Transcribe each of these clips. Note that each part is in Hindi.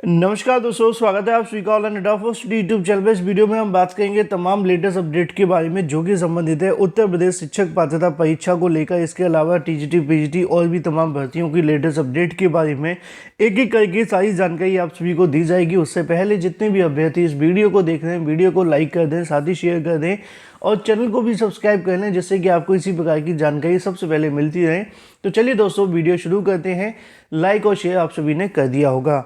नमस्कार दोस्तों, स्वागत है आप सभी का ऑनलाइन अड्डा फर्स्ट यूट्यूब चैनल पे। इस वीडियो में हम बात करेंगे तमाम लेटेस्ट अपडेट के बारे में जो कि संबंधित है उत्तर प्रदेश शिक्षक पात्रता परीक्षा को लेकर। इसके अलावा टीजीटी, पीजीटी और भी तमाम भर्तियों की लेटेस्ट अपडेट के बारे में एक एक करके सारी जानकारी आप सभी को दी जाएगी। उससे पहले जितने भी अभ्यर्थी इस वीडियो को देख रहे हैं, वीडियो को लाइक कर दें, साथ ही शेयर कर दें और चैनल को भी सब्सक्राइब कर लें, जिससे कि आपको इसी प्रकार की जानकारी सबसे पहले मिलती रहे। तो चलिए दोस्तों, वीडियो शुरू करते हैं। लाइक और शेयर आप सभी ने कर दिया होगा।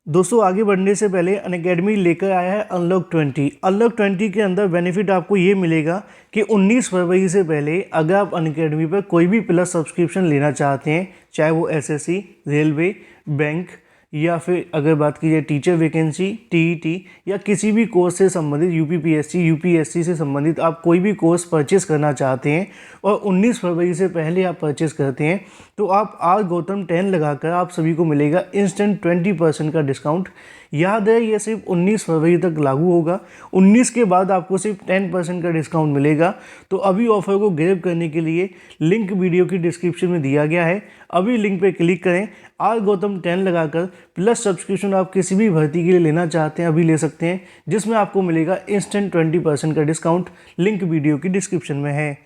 दोस्तों, आगे बढ़ने से पहले अनअकैडमी लेकर आया है अनलॉक 20। अनलॉक 20 के अंदर बेनिफिट आपको ये मिलेगा कि 19 फरवरी से पहले अगर आप अनअकैडमी पर कोई भी प्लस सब्सक्रिप्शन लेना चाहते हैं, चाहे वो एसएससी, रेलवे, बैंक या फिर अगर बात की जाए टीचर वैकेंसी, टीईटी या किसी भी कोर्स से संबंधित यूपीपीएससी, यूपीएससी से संबंधित आप कोई भी कोर्स परचेस करना चाहते हैं और 19 फरवरी से पहले आप परचेस करते हैं, तो आप आर गौतम 10 लगाकर आप सभी को मिलेगा इंस्टेंट 20% का डिस्काउंट। याद है, ये सिर्फ 19 फरवरी तक लागू होगा। 19 के बाद आपको सिर्फ 10% का डिस्काउंट मिलेगा। तो अभी ऑफर को ग्रैब करने के लिए लिंक वीडियो की डिस्क्रिप्शन में दिया गया है। अभी लिंक पे क्लिक करें, आर गौतम 10 लगाकर प्लस सब्सक्रिप्शन आप किसी भी भर्ती के लिए लेना चाहते हैं अभी ले सकते हैं, जिसमें आपको मिलेगा इंस्टेंट 20% का डिस्काउंट। लिंक वीडियो की डिस्क्रिप्शन में है।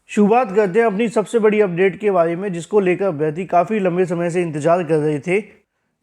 शुरुआत करते हैं अपनी सबसे बड़ी अपडेट के बारे में, जिसको लेकर अभ्यर्थी काफ़ी लंबे समय से इंतजार कर रहे थे।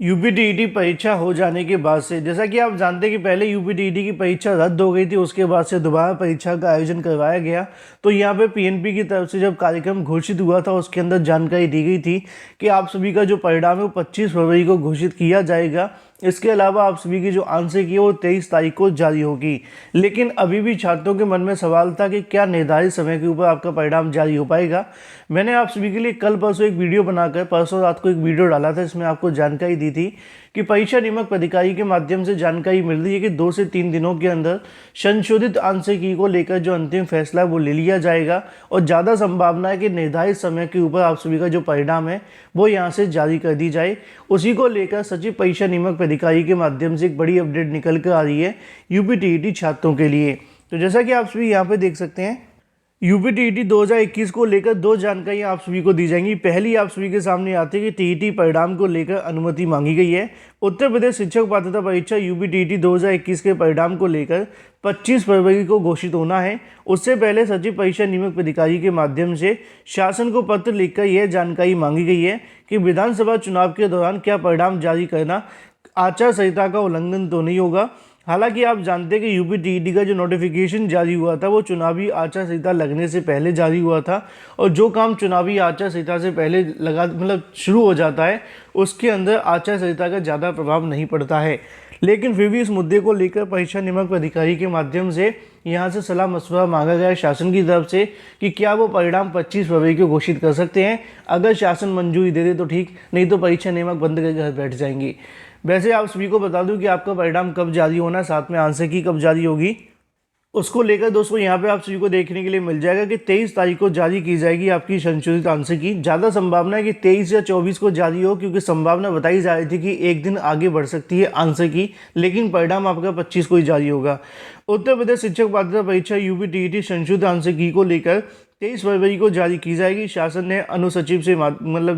यूपीटीईटी परीक्षा हो जाने के बाद से, जैसा कि आप जानते हैं कि पहले यूपीटीईटी की परीक्षा रद्द हो गई थी, उसके बाद से दोबारा परीक्षा का आयोजन करवाया गया। तो यहाँ पे पीएनपी की तरफ से जब कार्यक्रम घोषित हुआ था, उसके अंदर जानकारी दी गई थी कि आप सभी का जो परिणाम है वो 25 फरवरी को घोषित किया जाएगा। इसके अलावा आप सभी की जो आंसर की है वो 23 तारीख को जारी होगी। लेकिन अभी भी छात्रों के मन में सवाल था कि क्या निर्धारित समय के ऊपर आपका परिणाम जारी हो पाएगा। मैंने आप सभी के लिए कल परसों एक वीडियो बनाकर परसों रात को एक वीडियो डाला था, इसमें आपको जानकारी दी थी कि परीक्षा नियामक प्राधिकारी के माध्यम से जानकारी मिल रही है कि 2 से 3 दिनों के अंदर संशोधित आंसर की को लेकर जो अंतिम फैसला है वो ले लिया जाएगा और ज़्यादा संभावना है कि निर्धारित समय के ऊपर आप सभी का जो परिणाम है वो यहाँ से जारी कर दी जाए। उसी को लेकर सचिव परीक्षा नियामक प्राधिकारी के माध्यम से एक बड़ी अपडेट निकल कर आ रही है यूपीटीईटी छात्रों के लिए। तो जैसा कि आप सभी यहाँ पे देख सकते हैं, यूपीटीईटी 2021 को लेकर 2 जानकारियां आप सभी को दी जाएंगी। पहली आप सभी के सामने आती है कि टीईटी परिणाम को लेकर अनुमति मांगी गई है। उत्तर प्रदेश शिक्षक पात्रता परीक्षा यूपीटीईटी 2021 के परिणाम को लेकर 25 फरवरी को घोषित होना है। उससे पहले सचिव परीक्षा नियामक प्राधिकारी के माध्यम से शासन को पत्र लिखकर यह जानकारी मांगी गई है कि विधानसभा चुनाव के दौरान क्या परिणाम जारी करना आचार संहिता का उल्लंघन तो नहीं होगा। हालांकि आप जानते हैं कि यूपीटीईटी का जो नोटिफिकेशन जारी हुआ था वो चुनावी आचार संहिता लगने से पहले जारी हुआ था, और जो काम चुनावी आचार संहिता से पहले शुरू हो जाता है उसके अंदर आचार संहिता का ज़्यादा प्रभाव नहीं पड़ता है। लेकिन फिर भी इस मुद्दे को लेकर परीक्षा नियामक प्राधिकारी के माध्यम से यहाँ से सलाह मशवरा मांगा गया है शासन की तरफ से कि क्या वो परिणाम 25 फरवरी को घोषित कर सकते हैं। अगर शासन मंजूरी दे दे तो ठीक, नहीं तो परीक्षा नियामक बंद करके घर बैठ जाएंगी। वैसे आप सभी को बता दूं कि आपका परिणाम कब जारी होना, साथ में आंसर की कब जारी होगी, उसको लेकर दोस्तों यहाँ पे आप सभी को देखने के लिए मिल जाएगा कि 23 तारीख को जारी की जाएगी आपकी संशोधित आंसर की। ज़्यादा संभावना है कि 23 या 24 को जारी हो, क्योंकि संभावना बताई जा रही थी कि एक दिन आगे बढ़ सकती है आंसर की, लेकिन परिणाम आपका 25 को ही जारी होगा। उत्तर प्रदेश शिक्षक पात्रता परीक्षा यूपीटीईटी संशोधित आंसर की को लेकर 23 फरवरी को जारी की जाएगी। शासन ने अनुसचिव से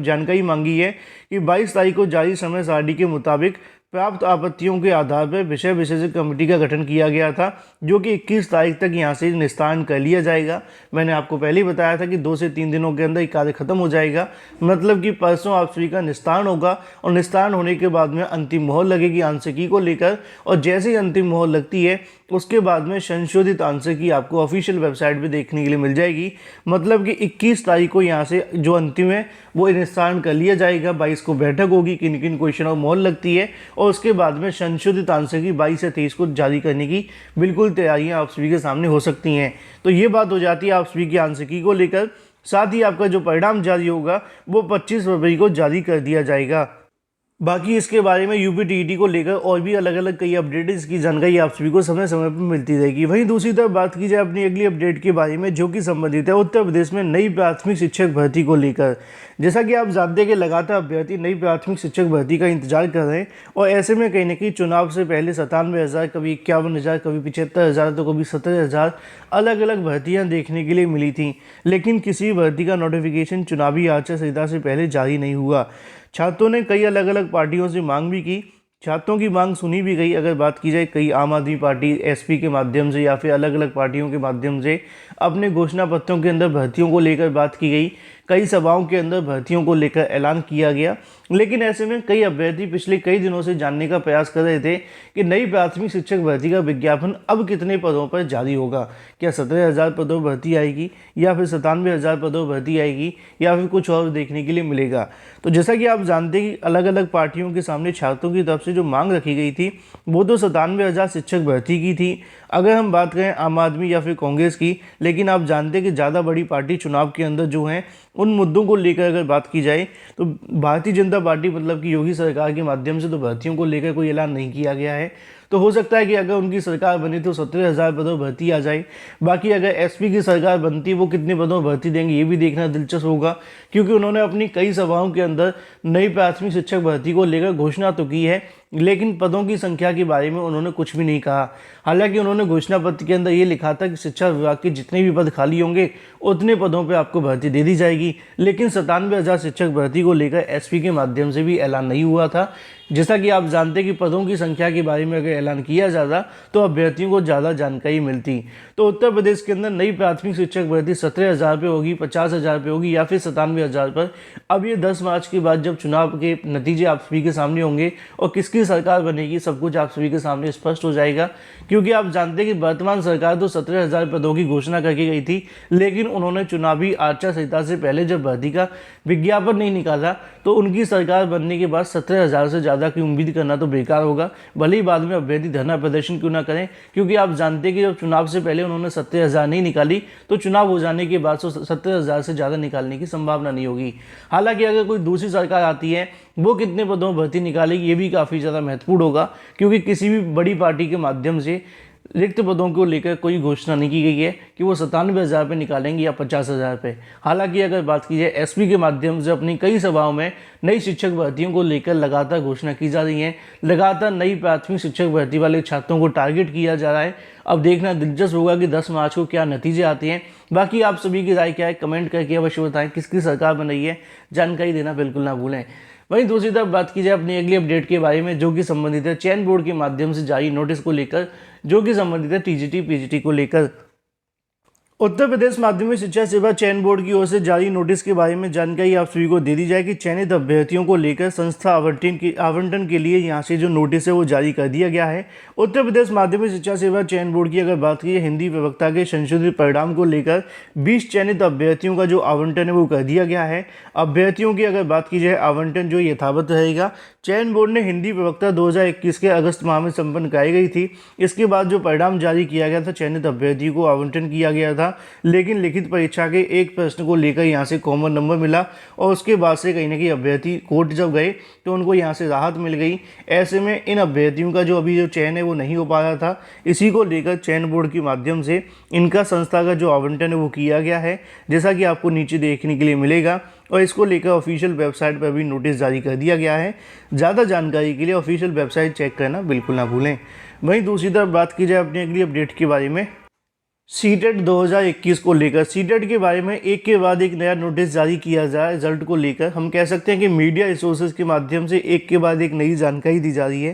जानकारी मांगी है कि 22 तारीख को जारी समय सारणी के मुताबिक प्राप्त आपत्तियों के आधार पर विषय विशेषज्ञ कमेटी का गठन किया गया था, जो कि 21 तारीख तक यहाँ से निस्तारण कर लिया जाएगा। मैंने आपको पहले ही बताया था कि 2 से 3 दिनों के अंदर ये कार्य खत्म हो जाएगा, मतलब कि परसों आप सभी का निस्तारण होगा और निस्तारण होने के बाद में अंतिम मोहर लगेगी आंसर की को लेकर, और जैसे ही अंतिम मोहर लगती है उसके बाद में संशोधित आंसर की आपको ऑफिशियल वेबसाइट पे देखने के लिए मिल जाएगी। मतलब कि 21 तारीख को यहाँ से जो अंतिम है वो निस्तारण कर लिया जाएगा। 22 को बैठक होगी, किन किन क्वेश्चन और मोहर लगती है, और उसके बाद में संशोधित आंसर की 22 या 23 को जारी करने की बिल्कुल तैयारियां आप सभी के सामने हो सकती हैं। तो ये बात हो जाती है आप सभी की आंसर की को लेकर। साथ ही आपका जो परिणाम जारी होगा वो 25 फरवरी को जारी कर दिया जाएगा। बाकी इसके बारे में यूपीटीईटी को लेकर और भी अलग अलग कई अपडेट, इसकी जानकारी आप सभी को समय समय पर मिलती रहेगी। वहीं दूसरी तरफ बात की जाए अपनी अगली अपडेट के बारे में, जो कि संबंधित है उत्तर प्रदेश में नई प्राथमिक शिक्षक भर्ती को लेकर। जैसा कि आप जानते हैं कि लगातार अभ्यर्थी नई प्राथमिक शिक्षक भर्ती का इंतजार कर रहे हैं, और ऐसे में कहीं ना कहीं चुनाव से पहले 97,000, कभी 51,000, कभी 75,000, तो कभी 70,000 अलग अलग भर्तियाँ देखने के लिए मिली थी। लेकिन किसी भर्ती का नोटिफिकेशन चुनावी आचार संहिता से पहले जारी नहीं हुआ। छात्रों ने कई अलग अलग पार्टियों से मांग भी की, छात्रों की मांग सुनी भी गई। अगर बात की जाए, कई आम आदमी पार्टी एसपी के माध्यम से या फिर अलग अलग पार्टियों के माध्यम से अपने घोषणा पत्रों के अंदर भर्तियों को लेकर बात की गई, कई सभाओं के अंदर भर्तियों को लेकर ऐलान किया गया। लेकिन ऐसे में कई अभ्यर्थी पिछले कई दिनों से जानने का प्रयास कर रहे थे कि नई प्राथमिक शिक्षक भर्ती का विज्ञापन अब कितने पदों पर जारी होगा। क्या 17,000 पदों पर भर्ती आएगी, या फिर 97,000 पदों पर भर्ती आएगी, या फिर कुछ और देखने के लिए मिलेगा। तो जैसा कि आप जानते हैं कि अलग अलग पार्टियों के सामने छात्रों की तरफ से जो मांग रखी गई थी वो तो 97,000 शिक्षक भर्ती की थी, अगर हम बात करें आम आदमी या फिर कांग्रेस की। लेकिन आप जानते हैं कि ज़्यादा बड़ी पार्टी चुनाव के अंदर जो है उन मुद्दों को लेकर अगर बात की जाए तो भारतीय जनता पार्टी मतलब कि योगी सरकार के माध्यम से तो भर्तियों को लेकर कोई ऐलान नहीं किया गया है। तो हो सकता है कि अगर उनकी सरकार बनी तो 17,000 पदों पर भर्ती आ जाए। बाकी अगर एसपी की सरकार बनती है वो कितने पदों पर भर्ती देंगे ये भी देखना दिलचस्प होगा, क्योंकि उन्होंने अपनी कई सभाओं के अंदर नई प्राथमिक शिक्षक भर्ती को लेकर घोषणा तो की है, लेकिन पदों की संख्या के बारे में उन्होंने कुछ भी नहीं कहा। हालांकि उन्होंने घोषणा पत्र के अंदर ये लिखा था कि शिक्षा विभाग के जितने भी पद खाली होंगे उतने पदों पर आपको भर्ती दे दी जाएगी। लेकिन 97,000 शिक्षक भर्ती को लेकर एसपी के माध्यम से भी ऐलान नहीं हुआ था। जैसा कि आप जानते हैं कि पदों की संख्या के बारे में अगर ऐलान किया जाता तो अभ्यर्थियों को ज़्यादा जानकारी मिलती। तो उत्तर प्रदेश के अंदर नई प्राथमिक शिक्षक भर्ती 17,000 पे होगी, 50,000 पे होगी या फिर 97,000 पर। अब ये 10 मार्च के बाद जब चुनाव के नतीजे आप सभी के सामने होंगे और किसकी सरकार बनेगी सब कुछ आप सभी के सामने स्पष्ट हो जाएगा। क्योंकि आप जानते हैं कि वर्तमान सरकार तो 17,000 पदों की घोषणा करके गई थी, लेकिन उन्होंने चुनावी आचार संहिता से पहले जब भर्ती का विज्ञापन नहीं निकाला तो उनकी सरकार बनने के बाद 17,000 से ज़्यादा की उम्मीद करना तो बेकार होगा। भले ही बाद में अभ्यर्थी धरना प्रदर्शन क्यों ना करें, क्योंकि आप जानते हैं कि जब चुनाव से पहले उन्होंने 17,000 नहीं निकाली तो चुनाव हो जाने के बाद 17,000 से ज़्यादा निकालने की संभावना नहीं होगी। हालांकि अगर कोई दूसरी सरकार आती है वो कितने पदों में भर्ती निकालेगी ये भी काफ़ी ज़्यादा महत्वपूर्ण होगा, क्योंकि किसी भी बड़ी पार्टी के माध्यम से रिक्त पदों को लेकर कोई घोषणा नहीं की गई है कि वो 97,000 पे निकालेंगे या 50,000 पे। हालांकि अगर बात की जाए एसपी के माध्यम से अपनी कई सभाओं में नई शिक्षक भर्तियों को लेकर लगातार घोषणा की जा रही है, लगातार नई प्राथमिक शिक्षक भर्ती वाले छात्रों को टारगेट किया जा रहा है। अब देखना दिलचस्प होगा कि 10 मार्च को क्या नतीजे आते हैं। बाकी आप सभी की राय क्या है कमेंट करके अवश्य बताएं, किसकी सरकार बन रही है जानकारी देना बिल्कुल ना भूलें। वहीं दूसरी तरफ बात की जाए अपनी अगली अपडेट के बारे में, जो कि संबंधित है चयन बोर्ड के माध्यम से जारी नोटिस को लेकर, जो कि संबंधित है टीजीटी पीजीटी को लेकर। उत्तर प्रदेश माध्यमिक शिक्षा सेवा चयन बोर्ड की ओर से जारी नोटिस के बारे में जानकारी आप सभी को दे दी जाए कि चयनित अभ्यर्थियों को लेकर संस्था आवंटन के लिए यहाँ से जो नोटिस है वो जारी कर दिया गया है। उत्तर प्रदेश माध्यमिक शिक्षा सेवा चयन बोर्ड की अगर बात की हिंदी प्रवक्ता के संशोधित परिणाम को लेकर 20 चयनित अभ्यर्थियों का जो आवंटन है वो कर दिया गया है। अभ्यर्थियों की अगर बात की जाए आवंटन जो यथावत रहेगा। चयन बोर्ड ने हिंदी प्रवक्ता 2021 के अगस्त माह में संपन्न कराई गई थी। इसके बाद जो परिणाम जारी किया गया था चयनित अभ्यर्थियों को आवंटन किया गया था, लेकिन लिखित परीक्षा के एक प्रश्न को लेकर यहाँ से कॉमन नंबर मिला और उसके बाद से कहीं ना कहीं अभ्यर्थी कोर्ट जब गए तो उनको यहाँ से राहत मिल गई। ऐसे में इन अभ्यर्थियों का जो अभी जो चयन है वो नहीं हो पा रहा था, इसी को लेकर चयन बोर्ड के माध्यम से इनका संस्था का जो आवंटन है वो किया गया है, जैसा कि आपको नीचे देखने के लिए मिलेगा। और इसको लेकर ऑफिशियल वेबसाइट पर भी नोटिस जारी कर दिया गया है। ज़्यादा जानकारी के लिए ऑफिशियल वेबसाइट चेक करना बिल्कुल ना भूलें। वहीं दूसरी तरफ बात की जाए अपनी अगली अपडेट के बारे में, सीटेट 2021 को लेकर सीटेट के बारे में एक के बाद एक नया नोटिस जारी किया जाए। रिजल्ट को लेकर हम कह सकते हैं कि मीडिया रिसोर्सेज के माध्यम से एक के बाद एक नई जानकारी दी जा रही है।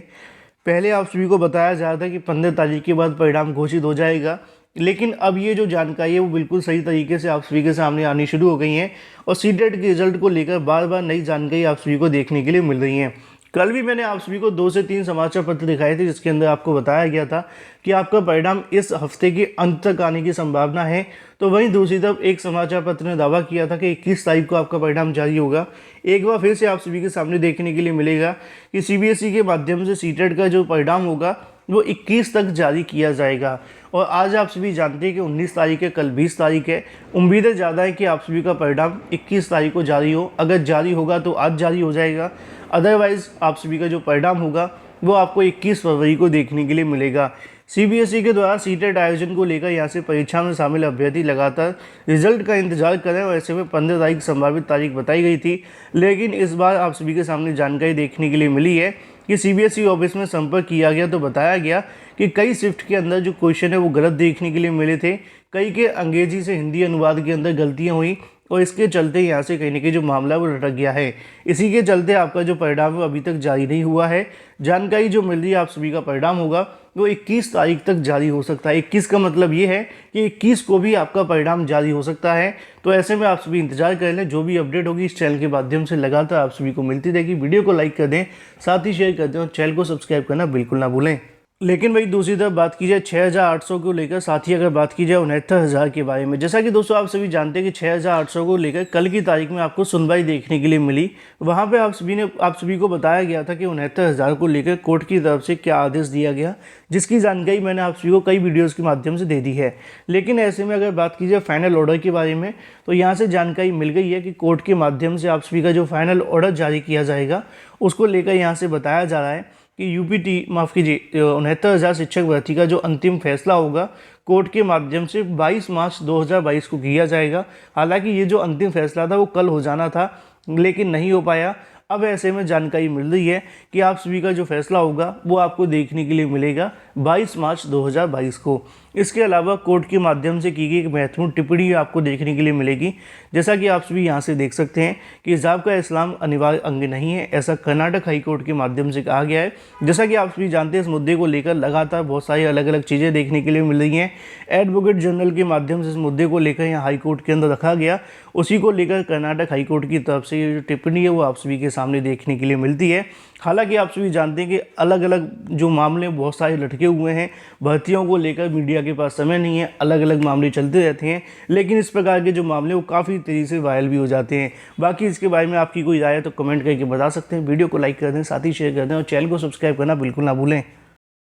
पहले आप सभी को बताया जा रहा था कि 15 तारीख के बाद परिणाम घोषित हो जाएगा, लेकिन अब ये जो जानकारी है वो बिल्कुल सही तरीके से आप सभी के सामने आनी शुरू हो गई हैं और सीटेट के रिजल्ट को लेकर बार बार नई जानकारी आप सभी को देखने के लिए मिल रही हैं। कल भी मैंने आप सभी को 2 से 3 समाचार पत्र दिखाए थे जिसके अंदर आपको बताया गया था कि आपका परिणाम इस हफ्ते के अंत तक आने की संभावना है। तो वहीं दूसरी तरफ एक समाचार पत्र ने दावा किया था कि 21 तारीख को आपका परिणाम जारी होगा। एक बार फिर से आप सभी के सामने देखने के लिए मिलेगा कि सीबीएसई के माध्यम से सीटेट का जो परिणाम होगा वो 21 तक जारी किया जाएगा। और आज आप सभी जानते हैं कि 19 तारीख है, कल 20 तारीख है। उम्मीदें ज़्यादा है कि आप सभी का परिणाम 21 तारीख को जारी हो। अगर जारी होगा तो आज जारी हो जाएगा, अदरवाइज़ आप सभी का जो परिणाम होगा वो आपको 21 फरवरी को देखने के लिए मिलेगा। सीबीएसई के द्वारा सीटेट आयोजन को लेकर यहाँ से परीक्षा में शामिल अभ्यर्थी लगातार रिजल्ट का इंतजार करें और ऐसे में 15 तारीख संभावित तारीख बताई गई थी, लेकिन इस बार आप सभी के सामने जानकारी देखने के लिए मिली है कि सीबीएसई ऑफिस में संपर्क किया गया तो बताया गया कि कई शिफ्ट के अंदर जो क्वेश्चन है वो गलत देखने के लिए मिले थे, कई के अंग्रेजी से हिंदी अनुवाद के अंदर गलतियाँ हुई और इसके चलते यहाँ से कहीं ना कहीं जो मामला है वो लटक गया है। इसी के चलते आपका जो परिणाम है वो अभी तक जारी नहीं हुआ है। जानकारी जो मिल रही है आप सभी का परिणाम होगा वो 21 तारीख तक जारी हो सकता है। 21 का मतलब ये है कि 21 को भी आपका परिणाम जारी हो सकता है। तो ऐसे में आप सभी इंतजार कर लें, जो भी अपडेट होगी इस चैनल के माध्यम से लगातार आप सभी को मिलती रहेगी। वीडियो को लाइक कर दें, साथ ही शेयर कर दें और चैनल को सब्सक्राइब करना बिल्कुल ना भूलें। लेकिन भाई दूसरी तरफ बात की जाए 6800 को लेकर, साथ ही अगर बात की जाए 69,000 के बारे में, जैसा कि दोस्तों आप सभी जानते हैं कि 6800 को लेकर कल की तारीख में आपको सुनवाई देखने के लिए मिली। वहां पे आप सभी को बताया गया था कि 69,000 को लेकर कोर्ट की तरफ से क्या आदेश दिया गया, जिसकी जानकारी मैंने आप सभी को कई वीडियोज़ के माध्यम से दे दी है। लेकिन ऐसे में अगर बात की जाए फाइनल ऑर्डर के बारे में, तो यहाँ से जानकारी मिल गई है कि कोर्ट के माध्यम से आप सभी का जो फाइनल ऑर्डर जारी किया जाएगा उसको लेकर यहाँ से बताया जा रहा है कि यूपीटी 69,000 शिक्षक भर्ती का जो अंतिम फैसला होगा कोर्ट के माध्यम से 22 मार्च 2022 को किया जाएगा। हालांकि ये जो अंतिम फैसला था वो कल हो जाना था, लेकिन नहीं हो पाया। अब ऐसे में जानकारी मिल रही है कि आप सभी का जो फैसला होगा वो आपको देखने के लिए मिलेगा 22 मार्च 2022 को। इसके अलावा कोर्ट के माध्यम से की गई एक महत्वपूर्ण टिप्पणी आपको देखने के लिए मिलेगी। जैसा कि आप सभी यहाँ से देख सकते हैं कि हिजाब का इस्लाम अनिवार्य अंग नहीं है, ऐसा कर्नाटक हाई कोर्ट के माध्यम से कहा गया है। जैसा कि आप सभी जानते हैं इस मुद्दे को लेकर लगातार बहुत सारी अलग अलग चीज़ें देखने के लिए मिल रही हैं। एडवोकेट जनरल के माध्यम से इस मुद्दे को लेकर यहाँ हाई कोर्ट के अंदर रखा गया, उसी को लेकर कर्नाटक हाई कोर्ट की तरफ से ये जो टिप्पणी है वो आप सभी के सामने देखने के लिए मिलती है। हालांकि आप सभी जानते हैं कि अलग अलग जो मामले बहुत सारे लटके हुए हैं, भर्तियों को लेकर मीडिया के पास समय नहीं है, अलग अलग मामले चलते रहते हैं, लेकिन इस प्रकार के जो मामले वो काफ़ी तेज़ी से वायरल भी हो जाते हैं। बाकी इसके बारे में आपकी कोई राय है तो कमेंट करके बता सकते हैं। वीडियो को लाइक कर दें, साथ ही शेयर कर दें और चैनल को सब्सक्राइब करना बिल्कुल ना भूलें।